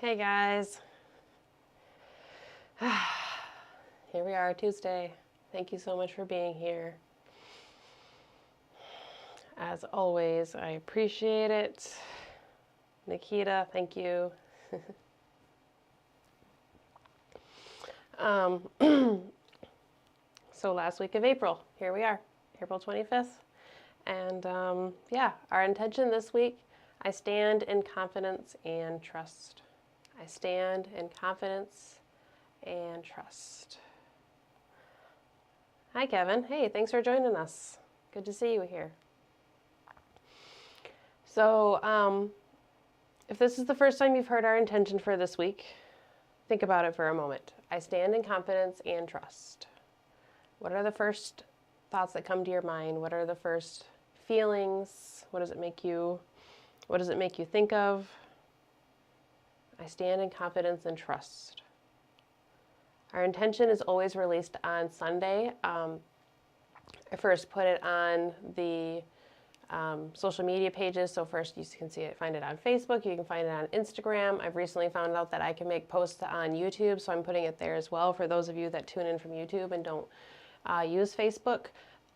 Hey guys. Here we are, Tuesday. Thank you so much for being here. As always, I appreciate it. Nikita, thank you. So last week of April, here we are, April 25th. And yeah, our intention this week, I stand in confidence and trust. I stand in confidence and trust. Hi, Kevin. Hey, thanks for joining us. Good to see you here. So, if this is the first time you've heard our intention for this week, think about it for a moment. I stand in confidence and trust. What are the first thoughts that come to your mind? What are the first feelings? What does it make you think of? I stand in confidence and trust. Our intention is always released on Sunday. I first put it on the social media pages. So first you can find it on Facebook. You can find it on Instagram. I've recently found out that I can make posts on YouTube, so I'm putting it there as well for those of you that tune in from YouTube and don't use Facebook.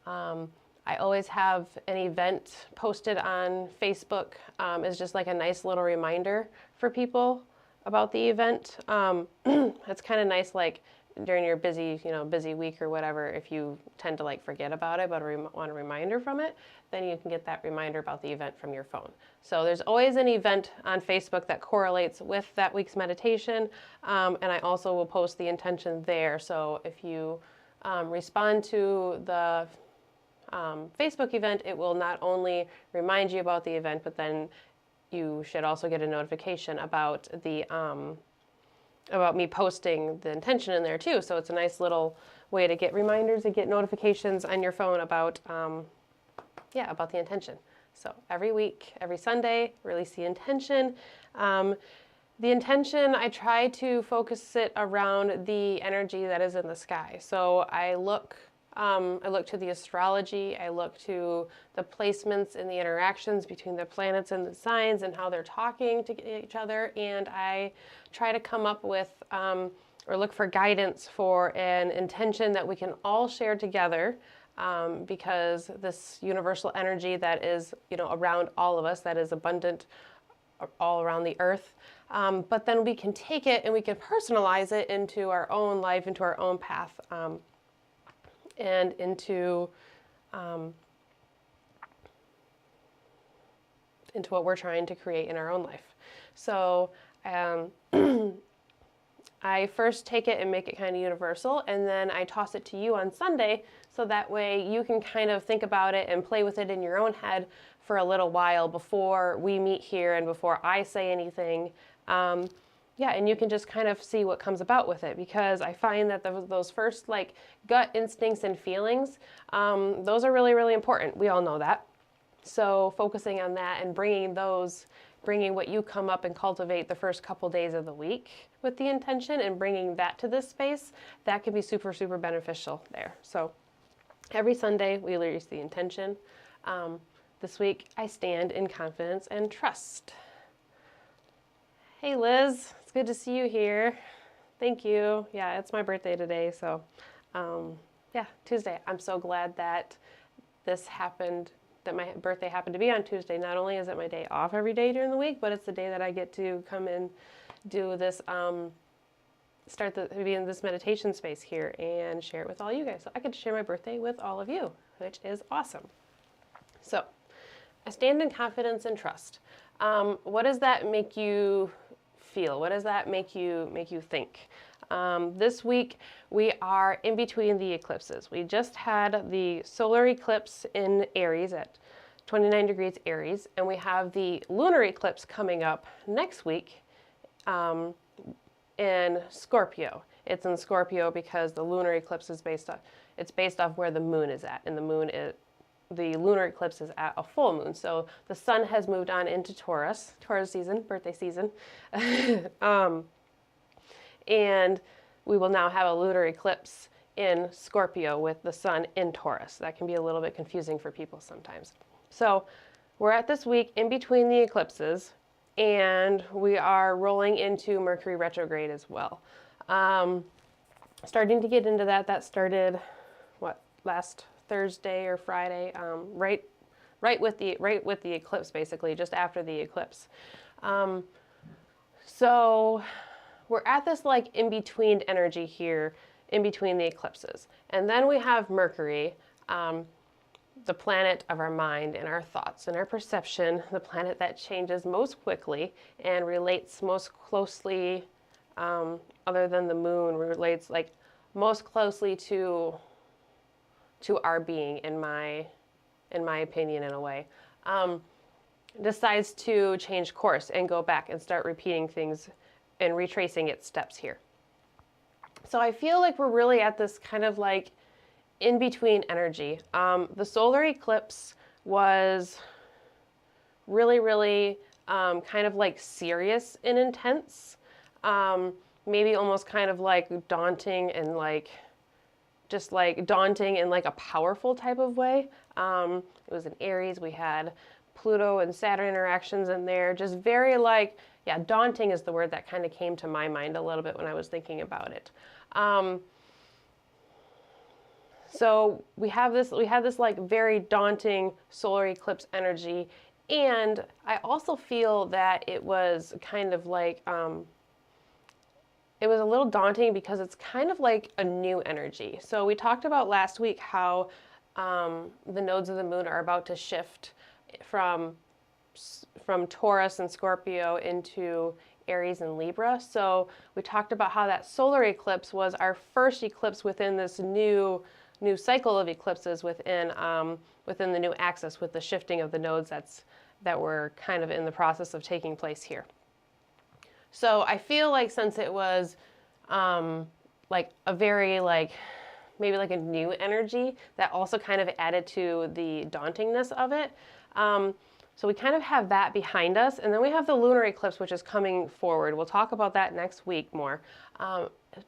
I always have an event posted on Facebook as just like a nice little reminder for people about the event. It's kind of nice, like during your busy week or whatever, if you tend to like forget about it but want a reminder from it, then you can get that reminder about the event from your phone. So there's always an event on Facebook that correlates with that week's meditation, and I also will post the intention there. So if you respond to the Facebook event, it will not only remind you about the event, but then you should also get a notification about me posting the intention in there too. So it's a nice little way to get reminders and get notifications on your phone about about the intention. So every week, every Sunday, release the intention. The intention, I try to focus it around the energy that is in the sky. So I look to the astrology, I look to the placements and the interactions between the planets and the signs and how they're talking to each other, and I try to come up with or look for guidance for an intention that we can all share together, because this universal energy that is around all of us, that is abundant all around the earth, but then we can take it and we can personalize it into our own life, into our own path, and into what we're trying to create in our own life. So I first take it and make it kind of universal, and then I toss it to you on Sunday, so that way you can kind of think about it and play with it in your own head for a little while before we meet here and before I say anything. And you can just kind of see what comes about with it, because I find that those first like gut instincts and feelings, those are really, really important. We all know that. So focusing on that and bringing what you come up and cultivate the first couple days of the week with the intention and bringing that to this space, that can be super, super beneficial there. So every Sunday we release the intention. This week I stand in confidence and trust. Hey Liz, it's good to see you here. Thank you. Yeah, it's my birthday today, so Tuesday. I'm so glad that this happened, that my birthday happened to be on Tuesday. Not only is it my day off every day during the week, but it's the day that I get to come and do this, be in this meditation space here and share it with all you guys. So I get to share my birthday with all of you, which is awesome. So I stand in confidence and trust. What does that make you feel? What does that make you think? This week we are in between the eclipses. We just had the solar eclipse in Aries at 29 degrees Aries, and we have the lunar eclipse coming up next week in Scorpio. It's in Scorpio because the lunar eclipse is based off where the moon is at, and the lunar eclipse is at a full moon. So the sun has moved on into Taurus season, birthday season. And we will now have a lunar eclipse in Scorpio with the sun in Taurus. That can be a little bit confusing for people sometimes. So we're at this week in between the eclipses, and we are rolling into Mercury retrograde as well. Starting to get into that. That started, last Thursday or Friday, right with the eclipse, basically, just after the eclipse. So we're at this like in-between energy here, in between the eclipses. And then we have Mercury, the planet of our mind and our thoughts and our perception, the planet that changes most quickly and relates most closely, other than the moon, relates like most closely to our being, in my opinion, in a way. Decides to change course and go back and start repeating things and retracing its steps here. So I feel like we're really at this kind of like in-between energy. The solar eclipse was really, really kind of like serious and intense. Maybe almost kind of like daunting and like just like daunting in like a powerful type of way. It was in Aries. We had Pluto and Saturn interactions in there. Just very like, yeah, daunting is the word that kind of came to my mind a little bit when I was thinking about it. So we had this like very daunting solar eclipse energy, and I also feel that it was kind of like it was a little daunting because it's kind of like a new energy. So we talked about last week how the nodes of the moon are about to shift from Taurus and Scorpio into Aries and Libra. So we talked about how that solar eclipse was our first eclipse within this new cycle of eclipses within the new axis, with the shifting of the nodes that were kind of in the process of taking place here. So I feel like since it was like a very like maybe like a new energy, that also kind of added to the dauntingness of it. So we kind of have that behind us, and then we have the lunar eclipse, which is coming forward. We'll talk about that next week more.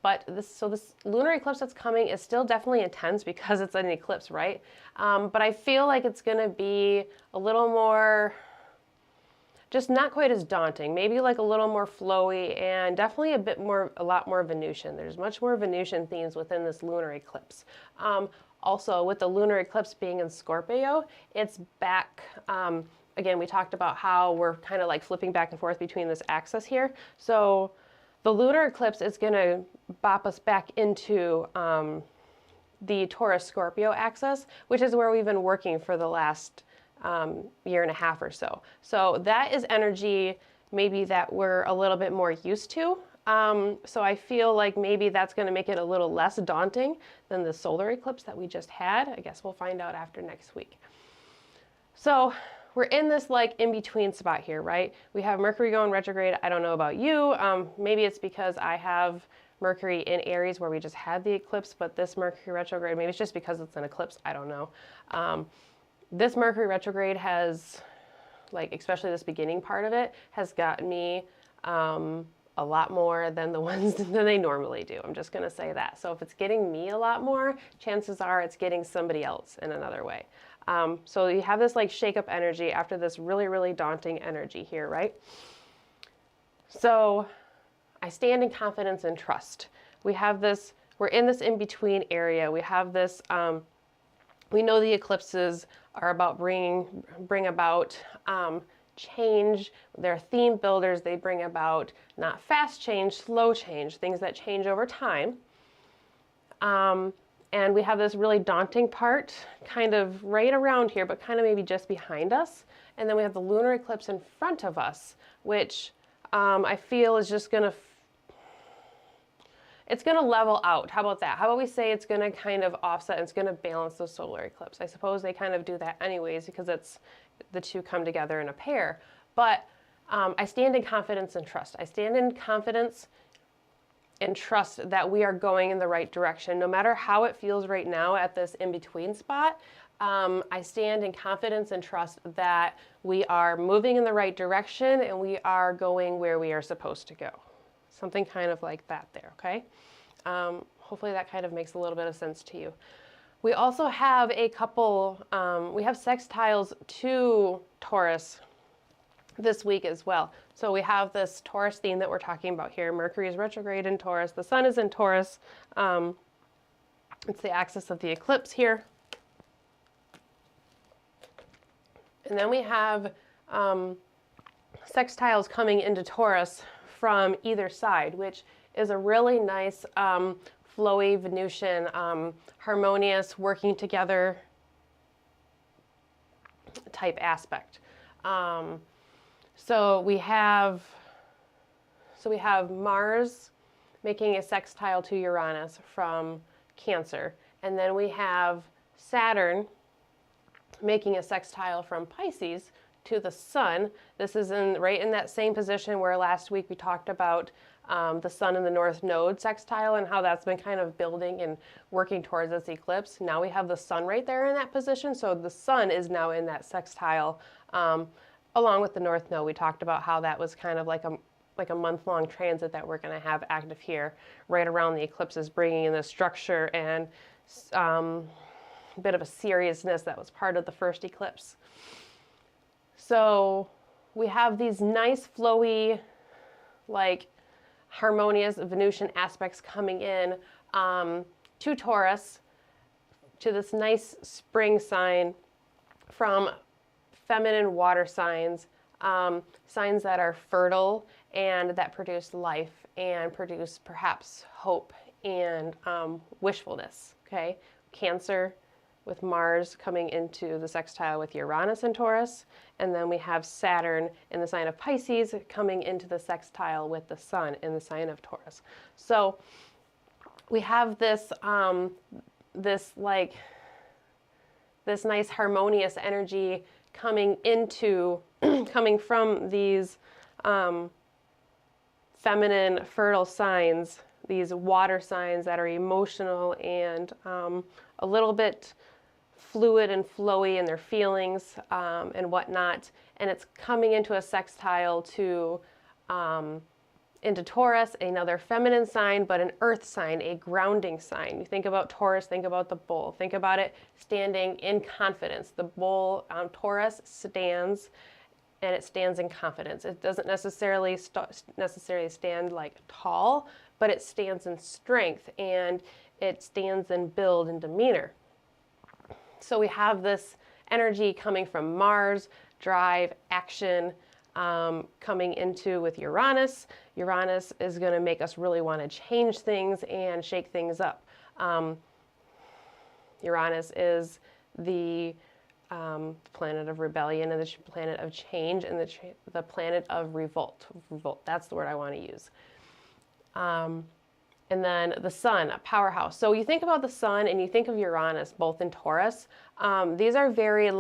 But this lunar eclipse that's coming is still definitely intense because it's an eclipse, right? But I feel like it's going to be a little more, just not quite as daunting, maybe like a little more flowy, and definitely a lot more Venusian. There's much more Venusian themes within this lunar eclipse. Also, with the lunar eclipse being in Scorpio, it's back. Again, we talked about how we're kind of like flipping back and forth between this axis here. So the lunar eclipse is going to bop us back into the Taurus-Scorpio axis, which is where we've been working for the last year and a half or so. So that is energy maybe that we're a little bit more used to. So I feel like maybe that's going to make it a little less daunting than the solar eclipse that we just had. I guess we'll find out after next week. So we're in this like in-between spot here, right? We have Mercury going retrograde. I don't know about you. Maybe it's because I have Mercury in Aries where we just had the eclipse, but this Mercury retrograde, maybe it's just because it's an eclipse. I don't know. This Mercury retrograde has, like, especially this beginning part of it, has gotten me a lot more than the ones than they normally do. I'm just going to say that. So if it's getting me a lot more, chances are it's getting somebody else in another way. So you have this like shake-up energy after this really, really daunting energy here, right? So I stand in confidence and trust. We have this, we're in this in-between area. We have this, we know the eclipses are about bring about change. They're theme builders. They bring about not fast change, slow change, things that change over time. And we have this really daunting part kind of right around here, but kind of maybe just behind us. And then we have the lunar eclipse in front of us, which I feel is just going to, it's going to level out. How about that? How about we say it's going to kind of offset, and it's going to balance the solar eclipse. I suppose they kind of do that anyways because it's the two come together in a pair. But I stand in confidence and trust. I stand in confidence and trust that we are going in the right direction. No matter how it feels right now at this in-between spot, I stand in confidence and trust that we are moving in the right direction and we are going where we are supposed to go. Something kind of like that there, okay? Hopefully that kind of makes a little bit of sense to you. We also have a couple, we have sextiles to Taurus this week as well. So we have this Taurus theme that we're talking about here. Mercury is retrograde in Taurus. The sun is in Taurus. It's the axis of the eclipse here. And then we have sextiles coming into Taurus from either side, which is a really nice flowy Venusian, harmonious, working together type aspect. So we have Mars making a sextile to Uranus from Cancer, and then we have Saturn making a sextile from Pisces to the sun. This is right in that same position where last week we talked about the sun in the north node sextile and how that's been kind of building and working towards this eclipse. Now we have the sun right there in that position, so the sun is now in that sextile along with the north node. We talked about how that was kind of like a month-long transit that we're going to have active here right around the eclipses, bringing in the structure and a bit of a seriousness that was part of the first eclipse. So we have these nice flowy, like harmonious Venusian aspects coming in to Taurus, to this nice spring sign from feminine water signs, signs that are fertile and that produce life and produce perhaps hope and wishfulness, okay? Cancer with Mars coming into the sextile with Uranus and Taurus, and then we have Saturn in the sign of Pisces coming into the sextile with the sun in the sign of Taurus. So we have this this nice harmonious energy coming into coming from these feminine fertile signs, these water signs that are emotional and a little bit fluid and flowy in their feelings and whatnot, and it's coming into a sextile to into Taurus, another feminine sign, but an earth sign, a grounding sign. You think about Taurus, think about the bull. Think about it standing in confidence. The bull on Taurus stands, and it stands in confidence. It doesn't necessarily stand like tall, but it stands in strength, and it stands in build and demeanor. So we have this energy coming from Mars, drive, action, coming into with Uranus. Uranus is going to make us really want to change things and shake things up. Uranus is the planet of rebellion and the planet of change and the planet of revolt. Revolt, that's the word I want to use. And then the sun, a powerhouse. So you think about the sun and you think of Uranus, both in Taurus. These are very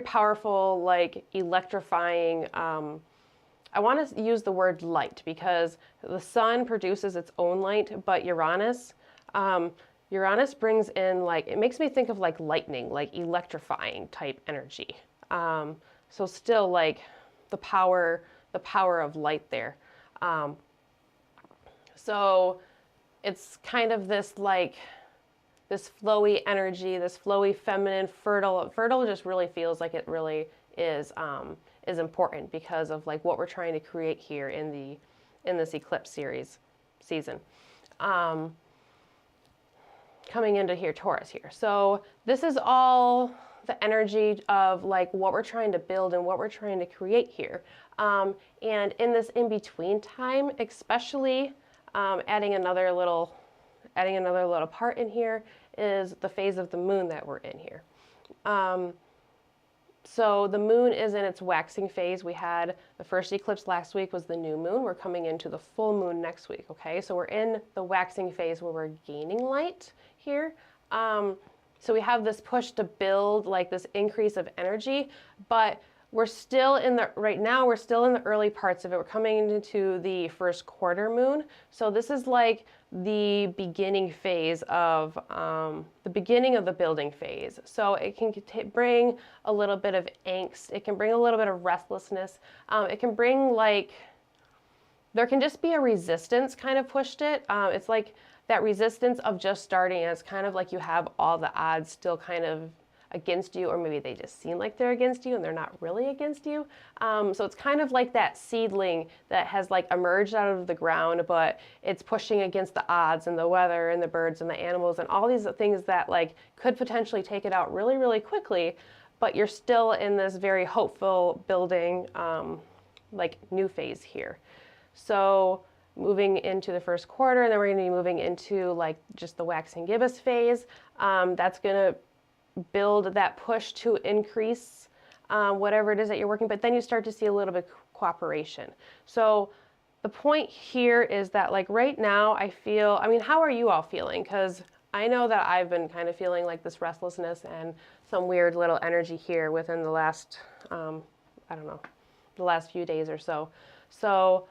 powerful, like electrifying. I want to use the word light because the sun produces its own light, but Uranus brings in it makes me think of like lightning, like electrifying type energy. So still like the power of light there. So it's kind of this flowy energy, this flowy feminine, fertile. Fertile just really feels like it really is important because of like what we're trying to create here in this eclipse season. Coming into here, Taurus here. So this is all the energy of like what we're trying to build and what we're trying to create here. And in this in-between time, especially adding another little part in here is the phase of the moon that we're in here. So the moon is in its waxing phase. We had the first eclipse last week was the new moon. We're coming into the full moon next week, okay? So we're in the waxing phase where we're gaining light here. So we have this push to build like this increase of energy, but we're still right now we're still in the early parts of it. We're coming into the first quarter moon. So this is like the beginning phase of, the beginning of the building phase. So it can bring a little bit of angst. It can bring a little bit of restlessness. It can bring there can just be a resistance kind of pushed it. It's like that resistance of just starting. It's kind of like you have all the odds still kind of against you, or maybe they just seem like they're against you and they're not really against you. So it's kind of like that seedling that has like emerged out of the ground, but it's pushing against the odds and the weather and the birds and the animals and all these things that like could potentially take it out really, really quickly, but you're still in this very hopeful building, like new phase here. So moving into the first quarter, and then we're going to be moving into like just the waxing gibbous phase. That's going to build that push to increase whatever it is that you're working, but then you start to see a little bit of cooperation. So the point here is that like right now I feel, I mean, how are you all feeling? Because I know that I've been kind of feeling like this restlessness and some weird little energy here within the last, I don't know, the last few days or so. So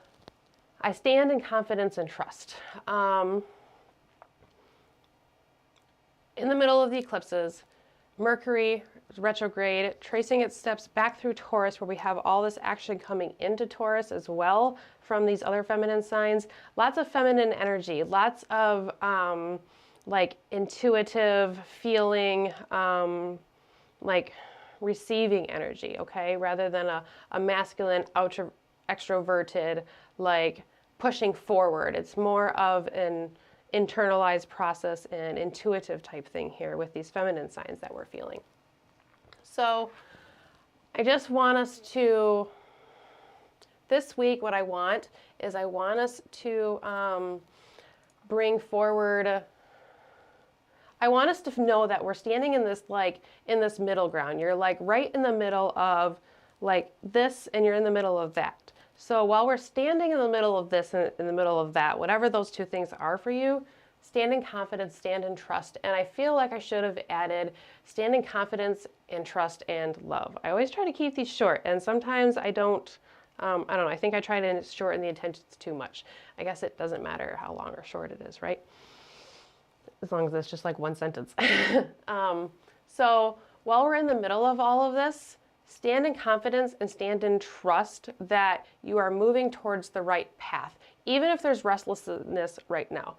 I stand in confidence and trust. In the middle of the eclipses, Mercury is retrograde, tracing its steps back through Taurus, where we have all this action coming into Taurus as well from these other feminine signs. Lots of feminine energy, lots of like intuitive feeling, like receiving energy, okay? Rather than a masculine, extroverted, like pushing forward. It's more of an internalized process and intuitive type thing here with these feminine signs that we're feeling. So I just want us to, this week what I want is I want us to bring forward, I want us to know that we're standing in this like, in this middle ground. You're like right in the middle of like this and you're in the middle of that. So while we're standing in the middle of this and in the middle of that, whatever those two things are for you, stand in confidence, stand in trust. And I feel like I should have added stand in confidence and trust and love. I always try to keep these short, and sometimes I don't know, I think I try to shorten the intentions too much. I guess it doesn't matter how long or short it is, right? As long as it's just like one sentence. So while we're in the middle of all of this, stand in confidence and stand in trust that you are moving towards the right path, even if there's restlessness right now.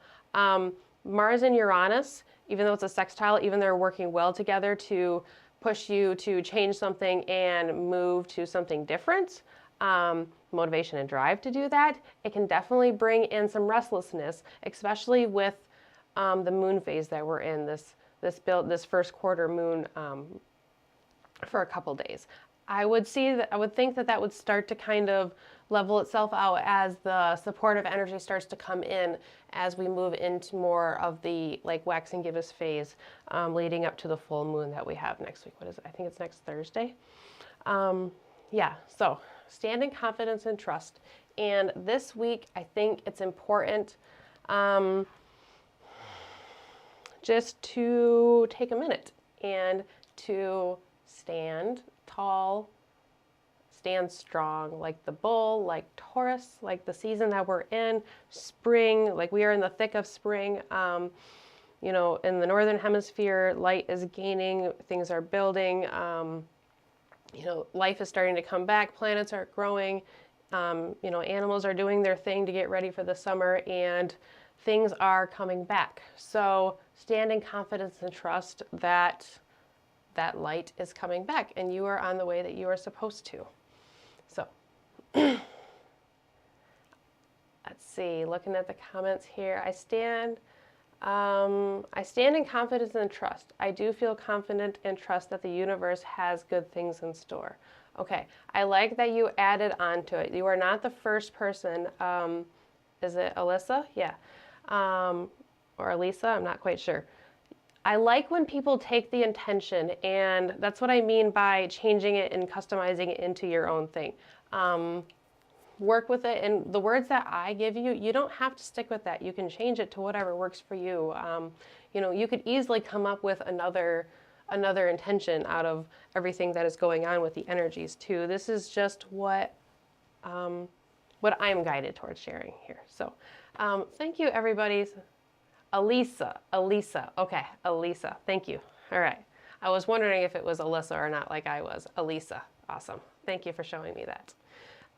Mars and Uranus, even though it's a sextile, even though they're working well together to push you to change something and move to something different, motivation and drive to do that, it can definitely bring in some restlessness, especially with the moon phase that we're in, this first quarter moon for a couple days. I would think that would start to kind of level itself out as the supportive energy starts to come in as we move into more of the like waxing gibbous phase, leading up to the full moon that we have next week. What is it? I think it's next Thursday. Yeah, so stand in confidence and trust. And this week, I think it's important just to take a minute and to stand tall, stand strong, like the bull, like Taurus, like the season that we're in, spring, like we are in the thick of spring. You know, in the northern hemisphere, light is gaining, things are building, you know, life is starting to come back, planets are growing, you know, animals are doing their thing to get ready for the summer, and things are coming back. So stand in confidence and trust that that light is coming back and you are on the way that you are supposed to. So let's see, looking at the comments here, I stand in confidence and trust. I do feel confident and trust that the universe has good things in store. Okay, I like that you added on to it. You are not the first person. Is it Alyssa? Yeah. Or Elisa, I'm not quite sure. I like when people take the intention, and that's what I mean by changing it and customizing it into your own thing. Work with it, and the words that I give you, you don't have to stick with that. You can change it to whatever works for you. You know, you could easily come up with another intention out of everything that is going on with the energies too. This is just what I'm guided towards sharing here. So thank you, everybody. Elisa, okay, Elisa, thank you. All right, I was wondering if it was Alyssa or not, like I was. Elisa, awesome. Thank you for showing me that.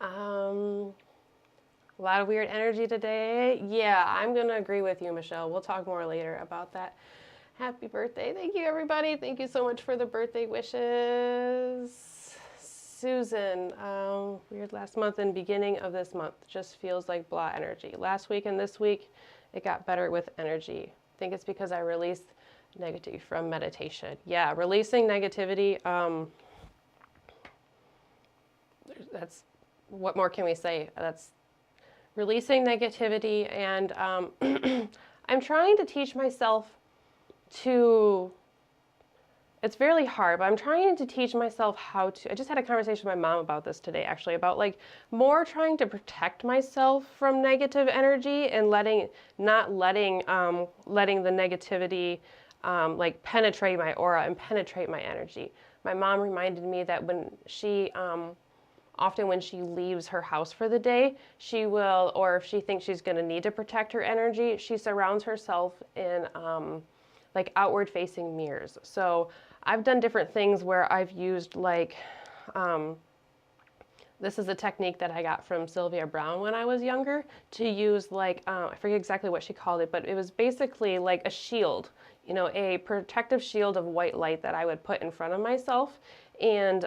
A lot of weird energy today. Yeah, I'm gonna agree with you, Michelle. We'll talk more later about that. Happy birthday. Thank you, everybody. Thank you so much for the birthday wishes. Susan, weird last month and beginning of this month. Just feels like blah energy. Last week and this week, it got better with energy. I think it's because I released negativity from meditation. Yeah, releasing negativity. That's, what more can we say? That's releasing negativity, and I'm trying to teach myself to, it's really hard, but I'm trying to teach myself how to, I just had a conversation with my mom about this today, actually, about like more trying to protect myself from negative energy and not letting the negativity like penetrate my aura and penetrate my energy. My mom reminded me that when she, often when she leaves her house for the day, she will, or if she thinks she's going to need to protect her energy, she surrounds herself in like outward facing mirrors. So I've done different things where I've used like, this is a technique that I got from Sylvia Brown when I was younger, to use like, I forget exactly what she called it, but it was basically like a shield, you know, a protective shield of white light that I would put in front of myself. And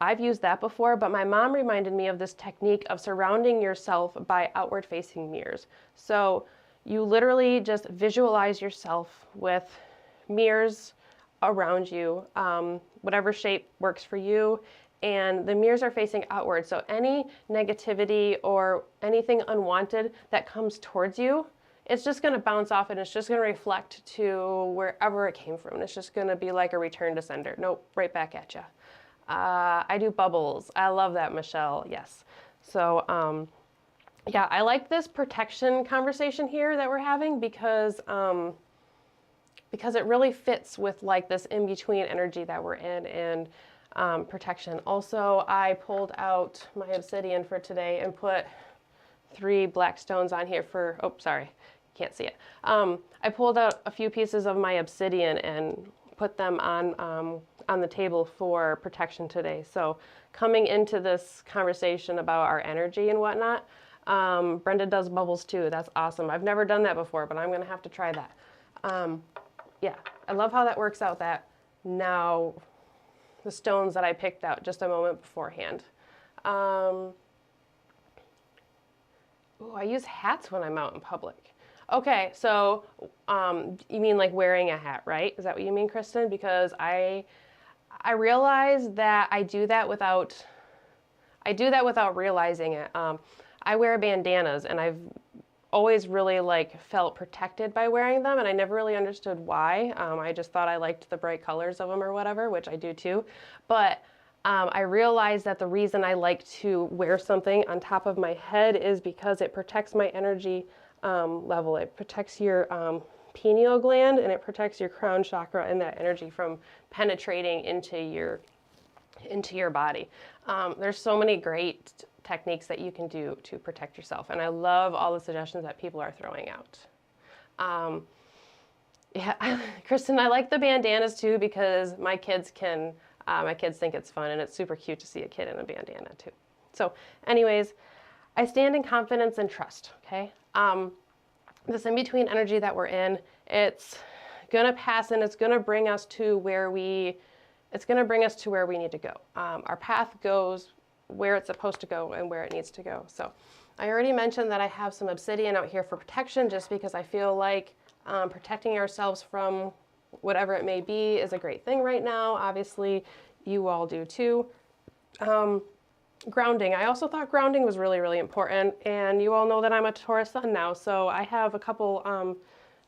I've used that before, but my mom reminded me of this technique of surrounding yourself by outward facing mirrors. So you literally just visualize yourself with mirrors around you, whatever shape works for you, and the mirrors are facing outward. So any negativity or anything unwanted that comes towards you, it's just going to bounce off and it's just going to reflect to wherever it came from. And it's just going to be like a return to sender. Nope, right back at you. I do bubbles. I love that, Michelle. Yes. So, yeah, I like this protection conversation here that we're having because it really fits with like this in-between energy that we're in, and protection. Also, I pulled out my obsidian for today and put 3 black stones on here for, oh, sorry, can't see it. I pulled out a few pieces of my obsidian and put them on the table for protection today. So coming into this conversation about our energy and whatnot, Brenda does bubbles too. That's awesome. I've never done that before, but I'm going to have to try that. Yeah, I love how that works out, that now the stones that I picked out just a moment beforehand. Ooh, I use hats when I'm out in public. Okay, so you mean like wearing a hat, right? Is that what you mean, Kristen? Because I realize that I do that without realizing it. I wear bandanas, and I've always really like felt protected by wearing them, and I never really understood why. I just thought I liked the bright colors of them or whatever, which I do too. But I realized that the reason I like to wear something on top of my head is because it protects my energy level. It protects your pineal gland, and it protects your crown chakra and that energy from penetrating into your body. There's so many great techniques that you can do to protect yourself, and I love all the suggestions that people are throwing out. Yeah, Kristen, I like the bandanas too because my kids think it's fun, and it's super cute to see a kid in a bandana too. So anyways, I stand in confidence and trust, okay? This in-between energy that we're in, it's gonna pass, and it's gonna bring us to where we need to go. Our path goes where it's supposed to go and where it needs to go. So I already mentioned that I have some obsidian out here for protection, just because I feel like protecting ourselves from whatever it may be is a great thing right now. Obviously, you all do too. Grounding. I also thought grounding was really, really important, and you all know that I'm a Taurus sun now, so I have a couple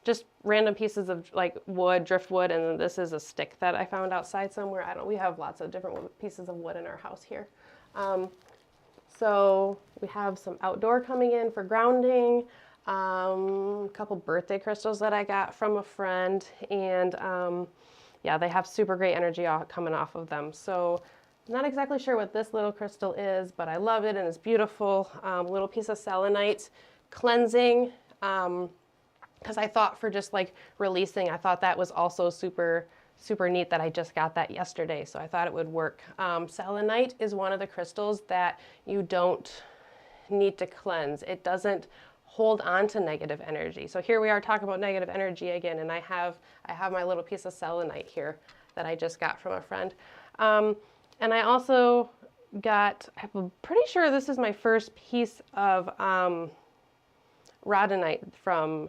just random pieces of like wood, driftwood, and this is a stick that I found outside somewhere. We have lots of different pieces of wood in our house here. So we have some outdoor coming in for grounding, a couple birthday crystals that I got from a friend, and yeah, they have super great energy coming off of them. So I'm not exactly sure what this little crystal is, but I love it and it's beautiful. Little piece of selenite, cleansing, because I thought for just like releasing, I thought that was also super, super neat that I just got that yesterday. So I thought it would work. Selenite is one of the crystals that you don't need to cleanse. It doesn't hold on to negative energy. So here we are talking about negative energy again, and I have my little piece of selenite here that I just got from a friend. And I also I'm pretty sure this is my first piece of rhodonite from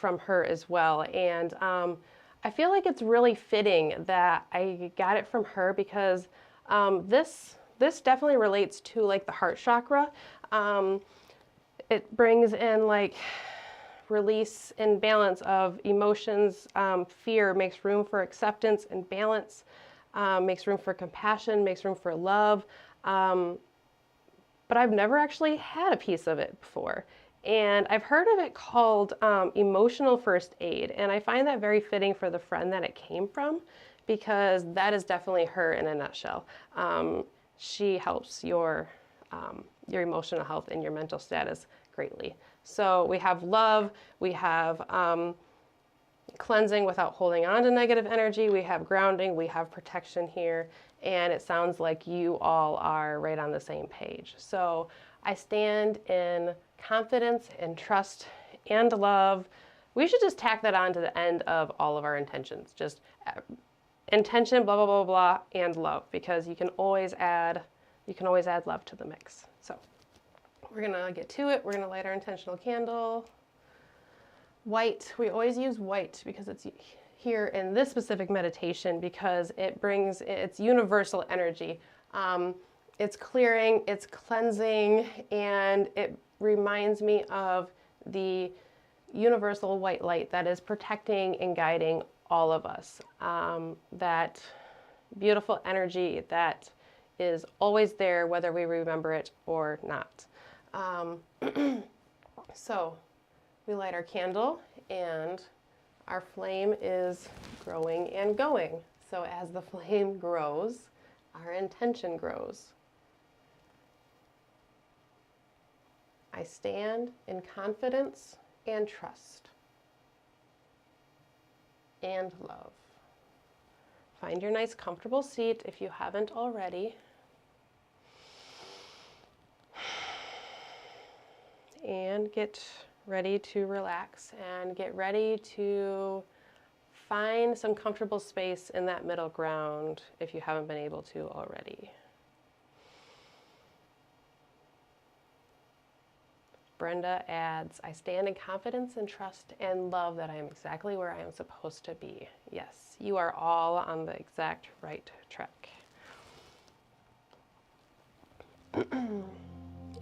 her as well. And I feel like it's really fitting that I got it from her because this definitely relates to like the heart chakra. It brings in like release and balance of emotions. Fear makes room for acceptance and balance, makes room for compassion, makes room for love. But I've never actually had a piece of it before. And I've heard of it called emotional first aid. And I find that very fitting for the friend that it came from, because that is definitely her in a nutshell. She helps your emotional health and your mental status greatly. So we have love, we have cleansing without holding on to negative energy, we have grounding, we have protection here, and it sounds like you all are right on the same page. So I stand in confidence and trust and love. We should just tack that on to the end of all of our intentions. Just intention, blah, blah, blah, blah, and love, because you can always add love to the mix. So we're gonna get to it. We're gonna light our intentional candle. White, we always use white because it's here in this specific meditation because it's universal energy. It's clearing, it's cleansing, and it reminds me of the universal white light that is protecting and guiding all of us. That beautiful energy that is always there whether we remember it or not. So we light our candle and our flame is growing and going. So as the flame grows, our intention grows. I stand in confidence and trust and love. Find your nice comfortable seat if you haven't already. And get ready to relax and get ready to find some comfortable space in that middle ground if you haven't been able to already. Brenda adds, I stand in confidence and trust and love that I am exactly where I am supposed to be. Yes, you are all on the exact right track.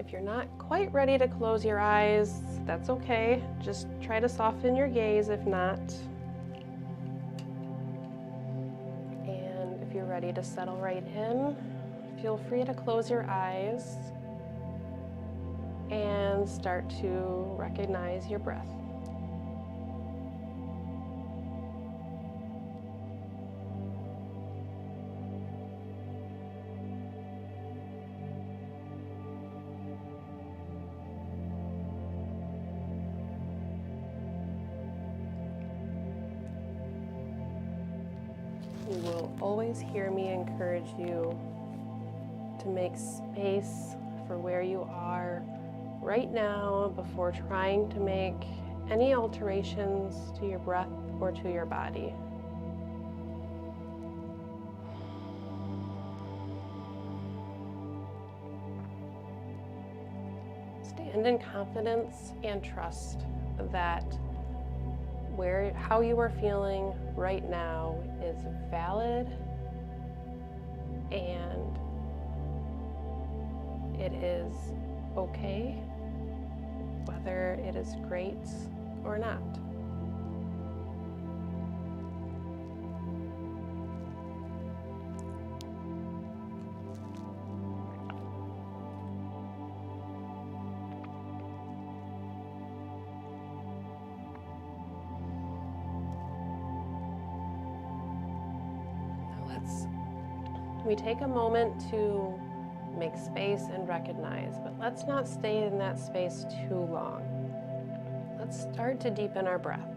If you're not quite ready to close your eyes, that's okay. Just try to soften your gaze if not. And if you're ready to settle right in, feel free to close your eyes and start to recognize your breath. You will always hear me encourage you to make space for where you are right now before trying to make any alterations to your breath or to your body. Stand in confidence and trust that how you are feeling right now is valid and it is okay, whether it is great or not. We take a moment to make space and recognize, but let's not stay in that space too long. Let's start to deepen our breath.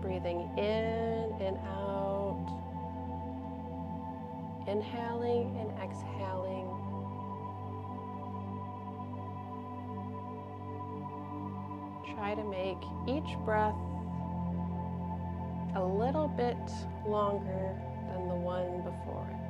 Breathing in and out, inhaling and exhaling, try to make each breath a little bit longer than the one before it.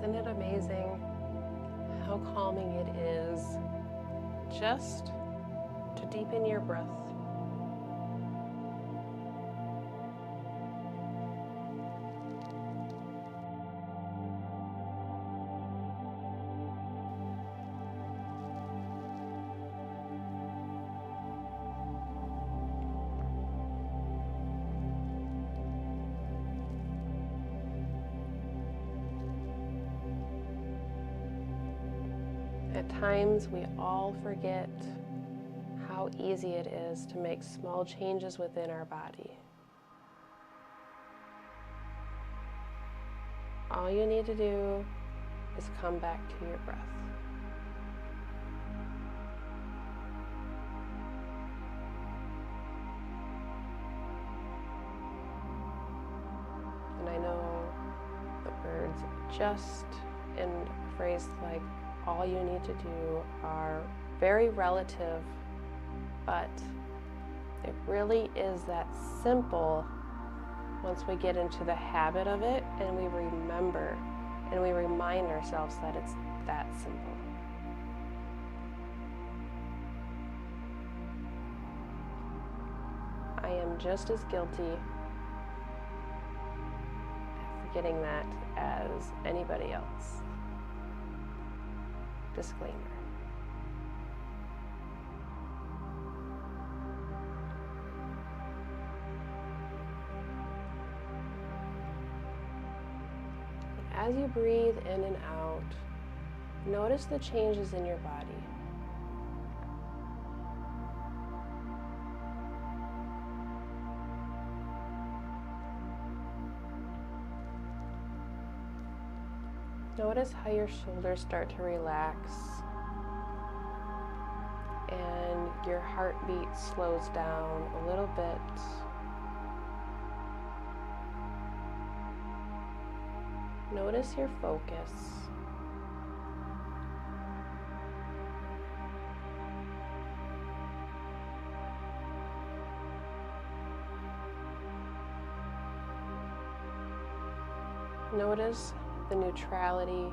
Isn't it amazing how calming it is just to deepen your breath? At times, we all forget how easy it is to make small changes within our body. All you need to do is come back to your breath. And I know the words just in a phrase like all you need to do are very relative, but it really is that simple once we get into the habit of it and we remember and we remind ourselves that it's that simple. I am just as guilty at forgetting that as anybody else. Disclaimer. As you breathe in and out, notice the changes in your body. Notice how your shoulders start to relax and your heartbeat slows down a little bit. Notice your focus. Notice the neutrality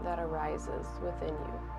that arises within you.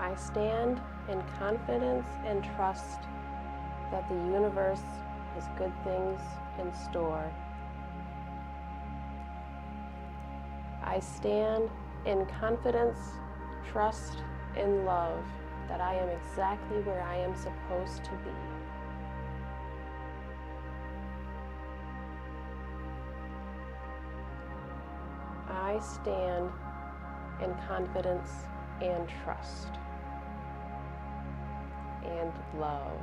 I stand in confidence and trust that the universe has good things in store. I stand in confidence, trust, and love that I am exactly where I am supposed to be. I stand in confidence and trust and love.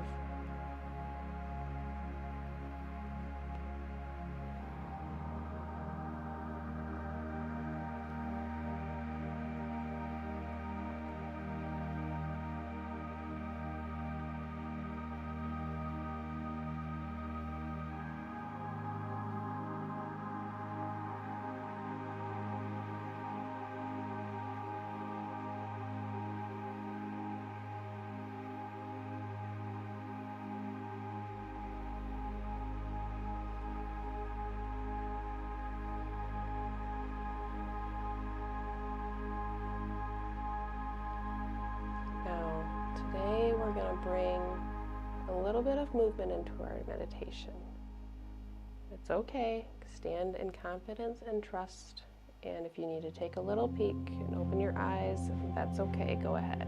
we're going to bring a little bit of movement into our meditation. It's okay. Stand in confidence and trust. And if you need to take a little peek and open your eyes, that's okay. Go ahead.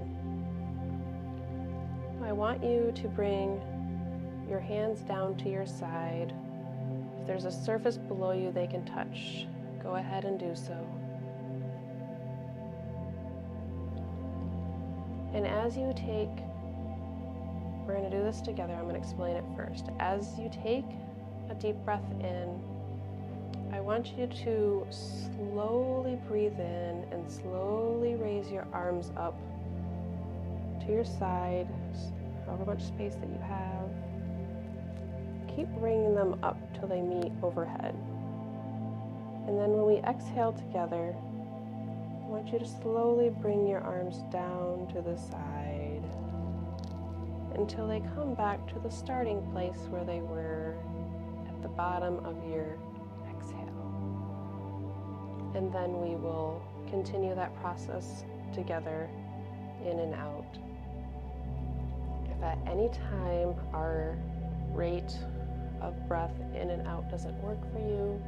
I want you to bring your hands down to your side. If there's a surface below you they can touch, go ahead and do so. And as you take, we're going to do this together, I'm going to explain it first. As you take a deep breath in, I want you to slowly breathe in and slowly raise your arms up to your side, however much space that you have. Keep bringing them up till they meet overhead. And then when we exhale together, I want you to slowly bring your arms down to the side until they come back to the starting place where they were at the bottom of your exhale. And then we will continue that process together, in and out. If at any time our rate of breath in and out doesn't work for you,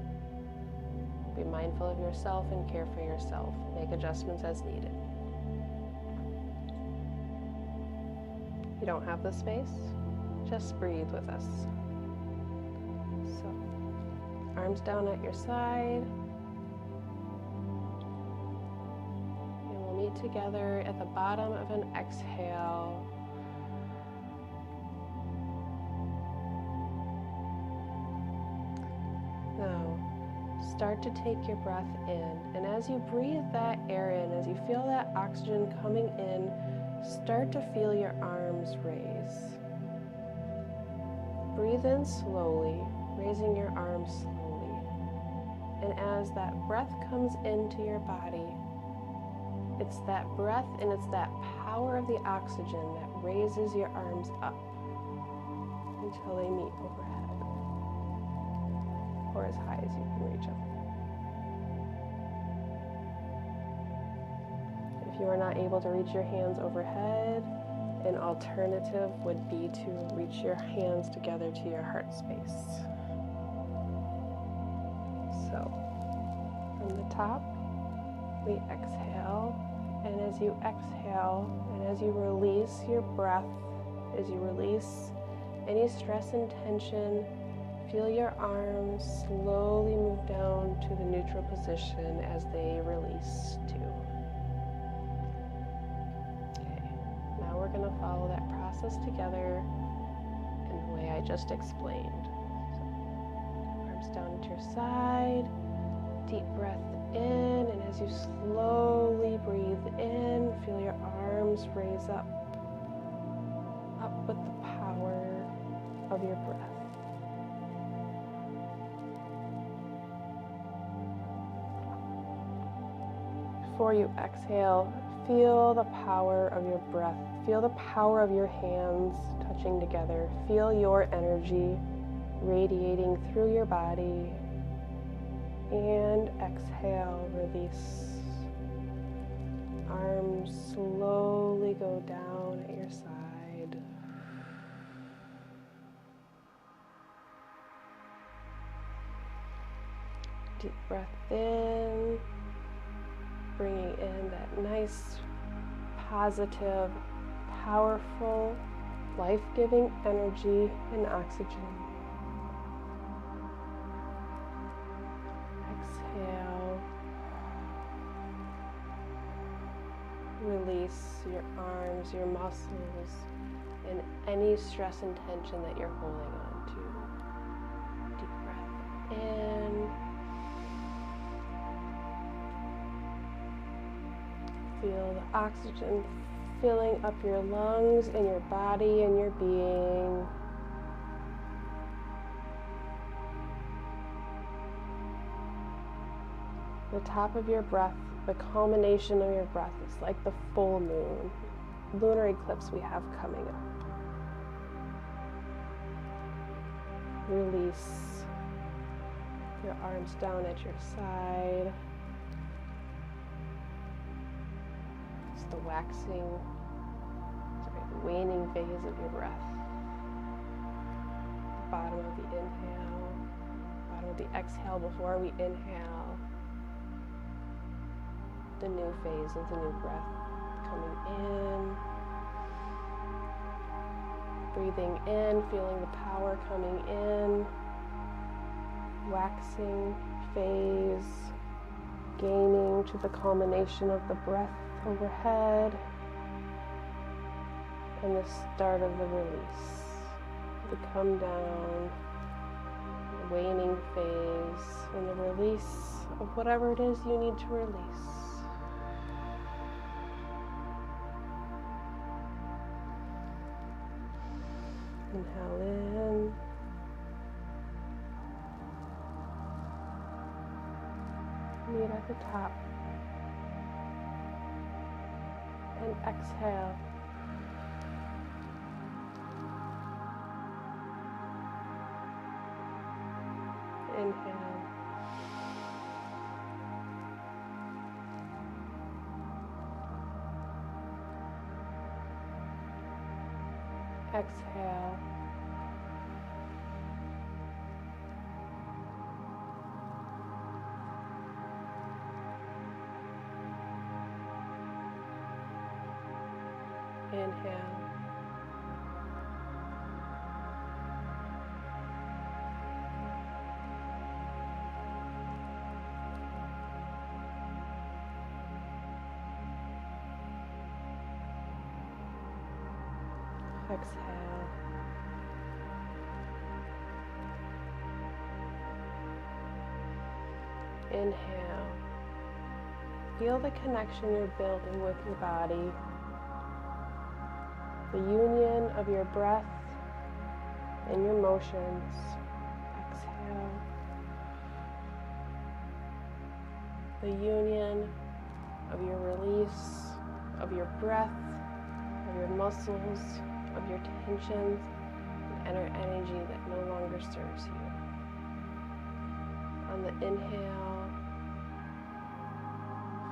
be mindful of yourself and care for yourself. Make adjustments as needed. If you don't have the space, just breathe with us. So, arms down at your side. And we'll meet together at the bottom of an exhale. Now, start to take your breath in, and as you breathe that air in, as you feel that oxygen coming in, start to feel your arms raise. Breathe in slowly, raising your arms slowly. And as that breath comes into your body, it's that breath and it's that power of the oxygen that raises your arms up until they meet overhead, or as high as you can reach them. If you are not able to reach your hands overhead, an alternative would be to reach your hands together to your heart space. So, from the top, we exhale, and as you exhale, and as you release your breath, as you release any stress and tension, feel your arms slowly move down to the neutral position as they release too. Okay, now we're going to follow that process together in the way I just explained. So, arms down at your side, deep breath in, and as you slowly breathe in, feel your arms raise up with the power of your breath. Before you exhale, feel the power of your breath. Feel the power of your hands touching together. Feel your energy radiating through your body. And exhale, release. Arms slowly go down at your side. Deep breath in. Bringing in that nice, positive, powerful, life-giving energy and oxygen. Exhale. Release your arms, your muscles, and any stress and tension that you're holding on to. Deep breath in. Feel the oxygen filling up your lungs and your body and your being. The top of your breath, the culmination of your breath is like the full moon, lunar eclipse we have coming up. Release your arms down at your side. The waning phase of your breath. The bottom of the inhale, bottom of the exhale before we inhale. The new phase of the new breath coming in. Breathing in, feeling the power coming in. Waxing phase, gaining to the culmination of the breath overhead. And the start of the release. The come down, the waning phase, and the release of whatever it is you need to release. Inhale in. Meet at the top. And exhale. Inhale. Exhale. Inhale. Exhale. Inhale. Feel the connection you're building with your body. The union of your breath and your motions. Exhale. The union of your release, of your breath, of your muscles, of your tensions, and energy that no longer serves you. On the inhale,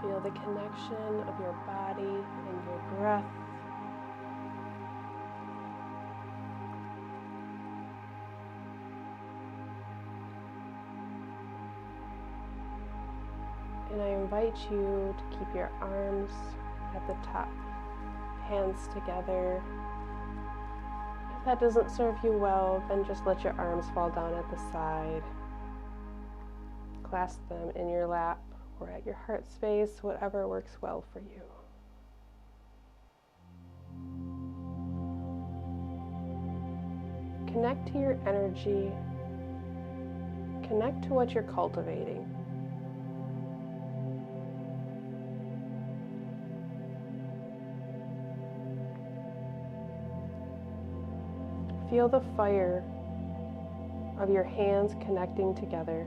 feel the connection of your body and your breath. And I invite you to keep your arms at the top, hands together. If that doesn't serve you well, then just let your arms fall down at the side. Clasp them in your lap or at your heart space, whatever works well for you. Connect to your energy. Connect to what you're cultivating. Feel the fire of your hands connecting together.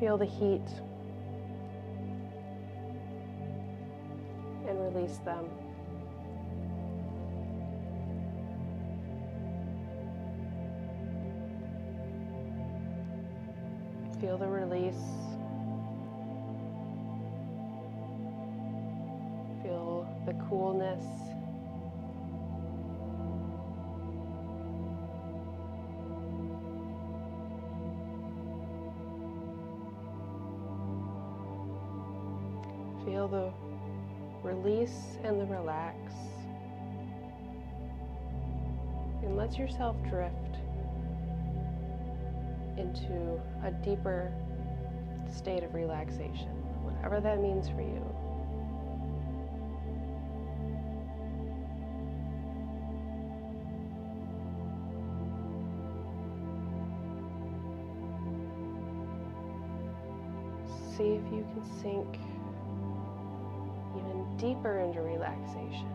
Feel the heat and release them. Feel the release. Feel the coolness. Feel the release and the relax. And let yourself drift into a deeper state of relaxation, whatever that means for you. See if you can sink even deeper into relaxation.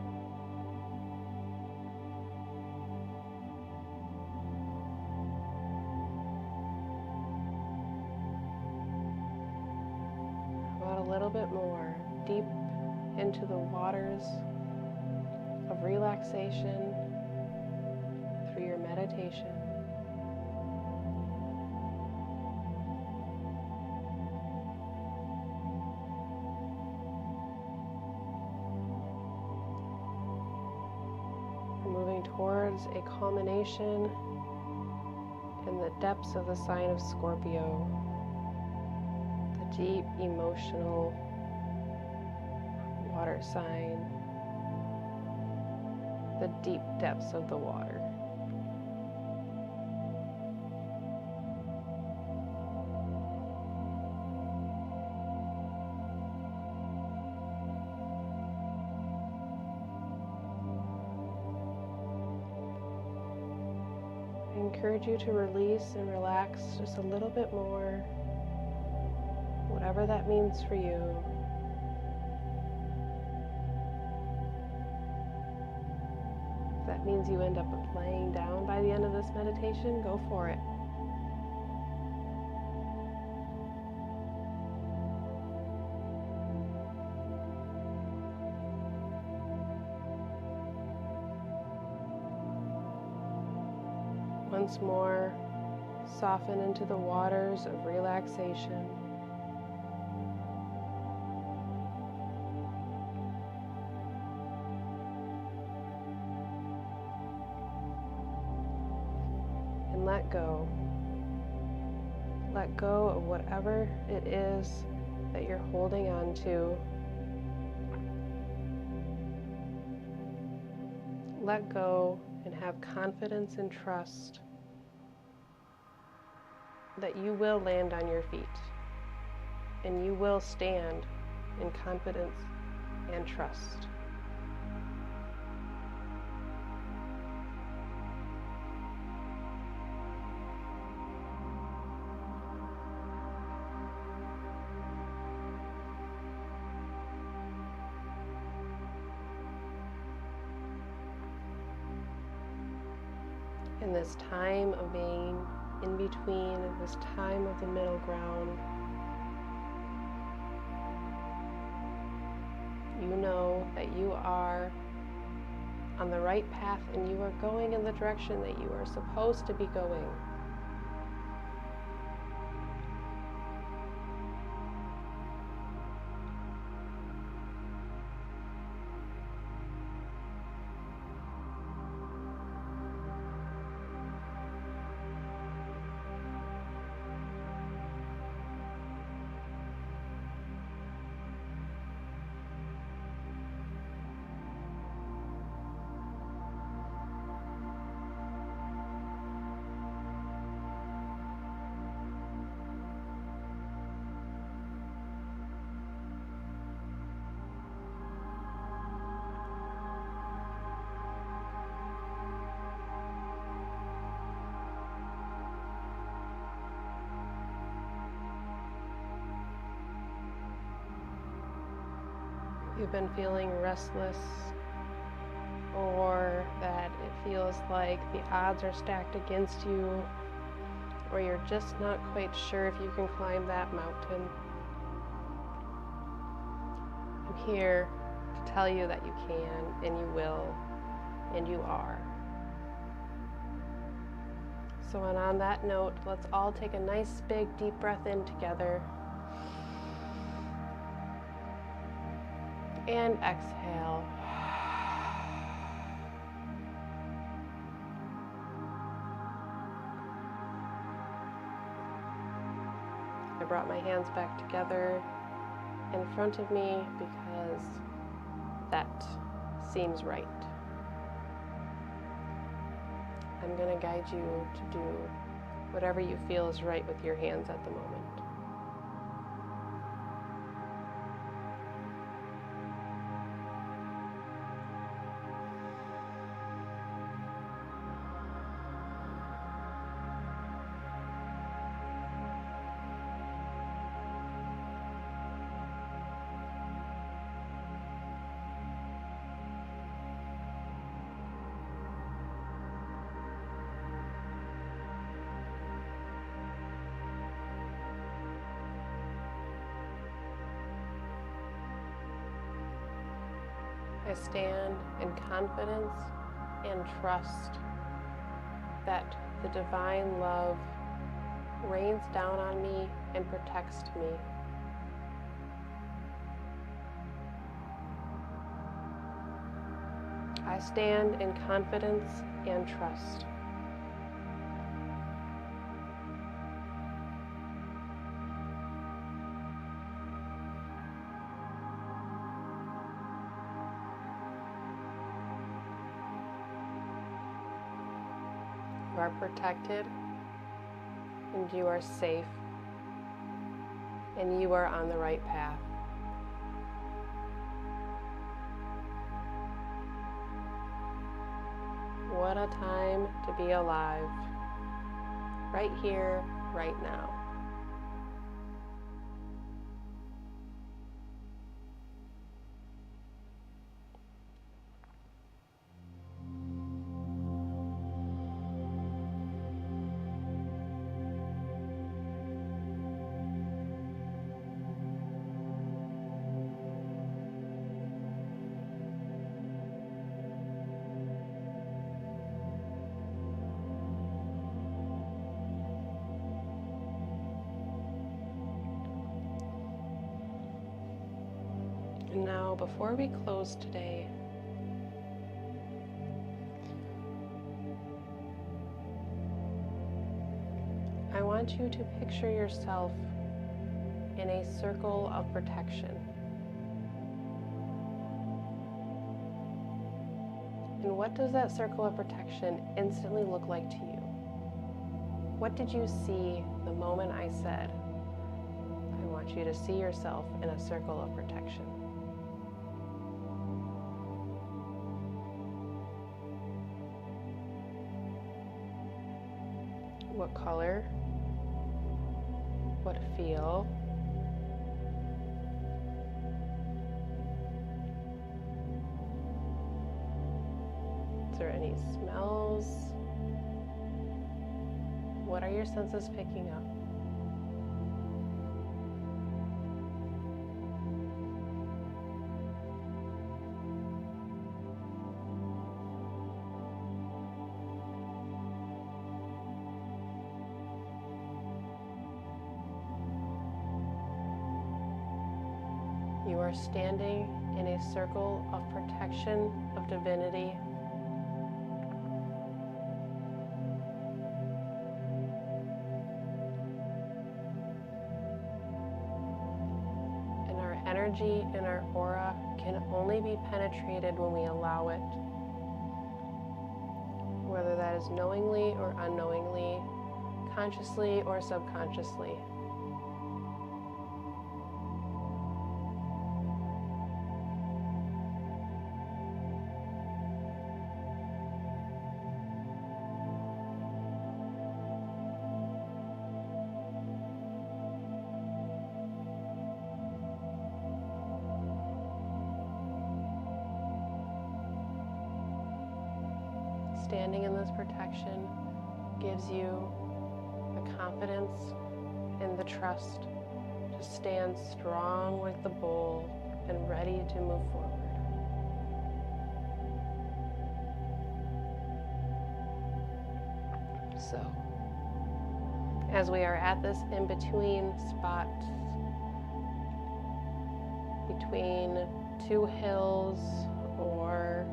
About a little bit more, deep into the waters of relaxation through your meditation. going towards a culmination in the depths of the sign of Scorpio, the deep emotional water sign, the deep depths of the water. I encourage you to release and relax just a little bit more, whatever that means for you. If that means you end up laying down by the end of this meditation, go for it. Once more, soften into the waters of relaxation. And let go. Let go of whatever it is that you're holding on to. Let go and have confidence and trust that you will land on your feet and you will stand in confidence and trust. In this time of being in between, this time of the middle ground, you know that you are on the right path and you are going in the direction that you are supposed to be going. You've been feeling restless, or that it feels like the odds are stacked against you, or you're just not quite sure if you can climb that mountain. I'm here to tell you that you can, and you will, and you are. So, and on that note, let's all take a nice big deep breath in together. And exhale. I brought my hands back together in front of me because that seems right. I'm going to guide you to do whatever you feel is right with your hands at the moment. I stand in confidence and trust that the divine love rains down on me and protects me. I I stand in confidence and trust. You are protected, and you are safe, and you are on the right path. What a time to be alive, right here, right now. And now, before we close today, I want you to picture yourself in a circle of protection. And what does that circle of protection instantly look like to you? What did you see the moment I said, I want you to see yourself in a circle of protection? What color? What feel? Is there any smells? What are your senses picking up? You are standing in a circle of protection of divinity. And our energy and our aura can only be penetrated when we allow it, whether that is knowingly or unknowingly, consciously or subconsciously. Standing in this protection gives you the confidence and the trust to stand strong like the bull and ready to move forward. So, as we are at this in-between spot between two hills or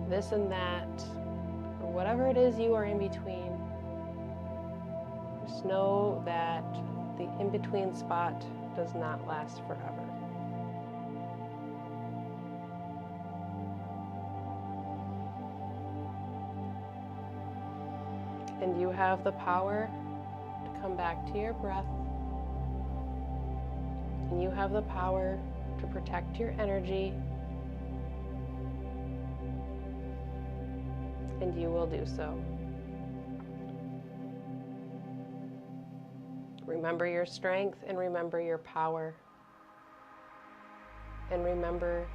this and that, or whatever it is you are in between, just know that the in-between spot does not last forever. And you have the power to come back to your breath. And you have the power to protect your energy. And you will do so. Remember your strength and remember your power. And remember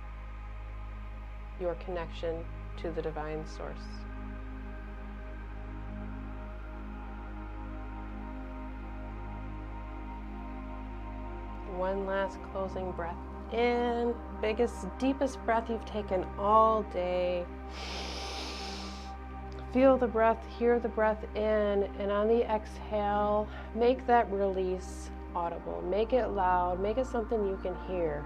your connection to the divine source. One last closing breath in. Biggest, deepest breath you've taken all day. Feel the breath, hear the breath in, and on the exhale, make that release audible. Make it loud, make it something you can hear.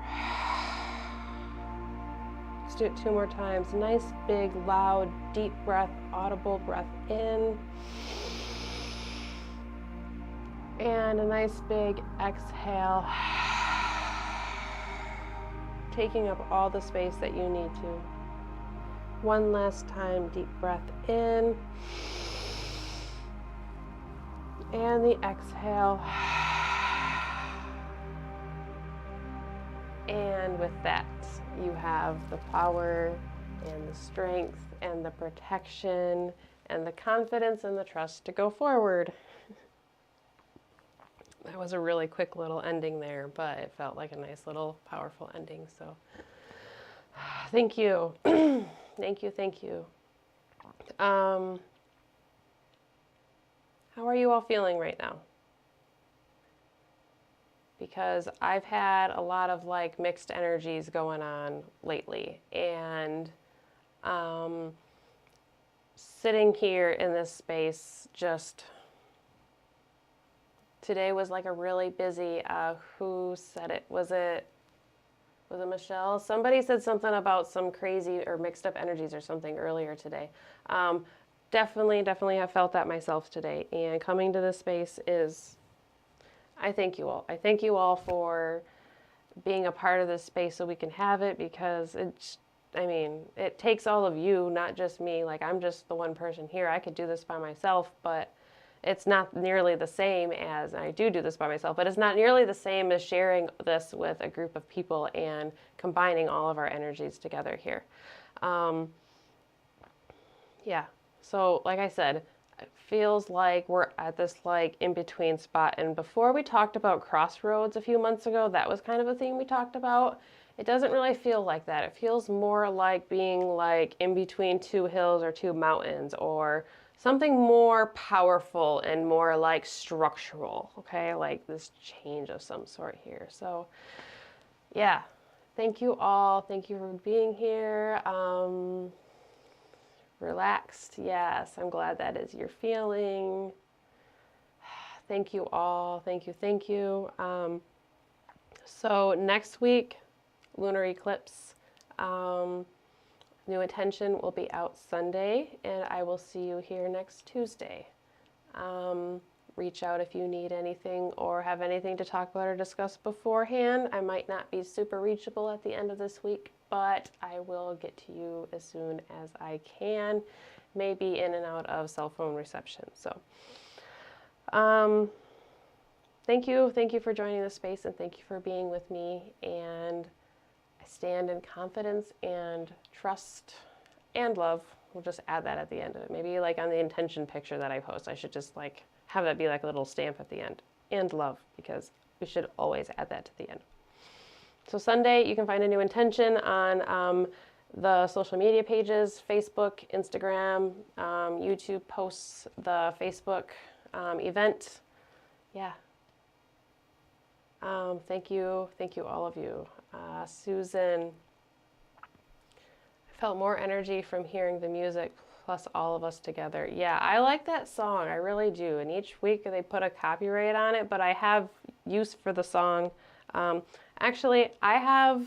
do it 2 more times. Nice, big, loud, deep breath, audible breath in. And a nice big exhale. Taking up all the space that you need to. One last time, deep breath in. And the exhale. And with that, you have the power and the strength and the protection and the confidence and the trust to go forward. That was a really quick little ending there, but it felt like a nice little powerful ending. So thank you. Thank you, thank you. How are you all feeling right now? Because I've had a lot of like mixed energies going on lately, and sitting here in this space, just today was like a really busy, who said it? Was it Michelle? Somebody said something about some crazy or mixed up energies or something earlier today. Definitely have felt that myself today, and coming to this space is, I thank you all. I thank you all for being a part of this space so we can have it, because it takes all of you, not just me. Like, I'm just the one person here. I could do this by myself, but it's not nearly the same as, I do this by myself, but it's not nearly the same as sharing this with a group of people and combining all of our energies together here. Yeah, so like I said, it feels like we're at this like in-between spot. And before we talked about crossroads a few months ago, that was kind of a theme we talked about. It doesn't really feel like that. It feels more like being like in between 2 hills or 2 mountains, or something more powerful and more like structural, okay? Like this change of some sort here. So yeah, thank you all. Thank you for being here. Relaxed, yes, I'm glad that is your feeling. Thank you all, thank you. So next week, lunar eclipse, New Intention will be out Sunday, and I will see you here next Tuesday. Reach out if you need anything or have anything to talk about or discuss beforehand. I might not be super reachable at the end of this week, but I will get to you as soon as I can, maybe in and out of cell phone reception. So thank you for joining this space, and thank you for being with me. And I stand in confidence and trust and love. We'll just add that at the end of it. Maybe like on the intention picture that I post, I should just like have that be like a little stamp at the end. And love, because we should always add that to the end. So Sunday, you can find a new intention on the social media pages, Facebook, Instagram, YouTube posts the Facebook event. Yeah. Thank you all of you. Susan, I felt more energy from hearing the music plus all of us together. Yeah, I like that song, I really do. And each week they put a copyright on it, but I have use for the song. Actually, I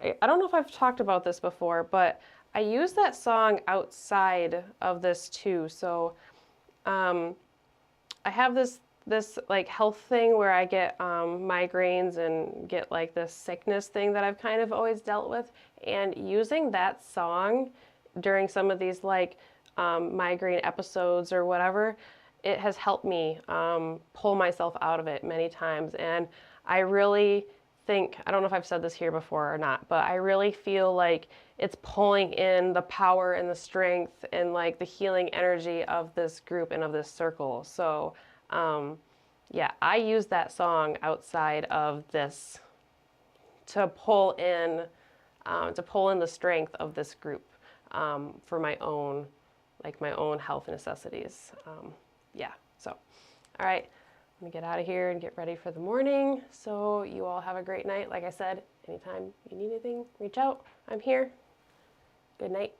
don't know if I've talked about this before, but I use that song outside of this too. So I have this like health thing where I get migraines and get like this sickness thing that I've kind of always dealt with. And using that song during some of these like migraine episodes or whatever, it has helped me pull myself out of it many times. And I really think, I don't know if I've said this here before or not, but I really feel like it's pulling in the power and the strength and like the healing energy of this group and of this circle. So yeah, I use that song outside of this to pull in the strength of this group for my own health necessities. Yeah, so, all right. I'm gonna get out of here and get ready for the morning. So you all have a great night. Like I said, anytime you need anything, reach out. I'm here. Good night.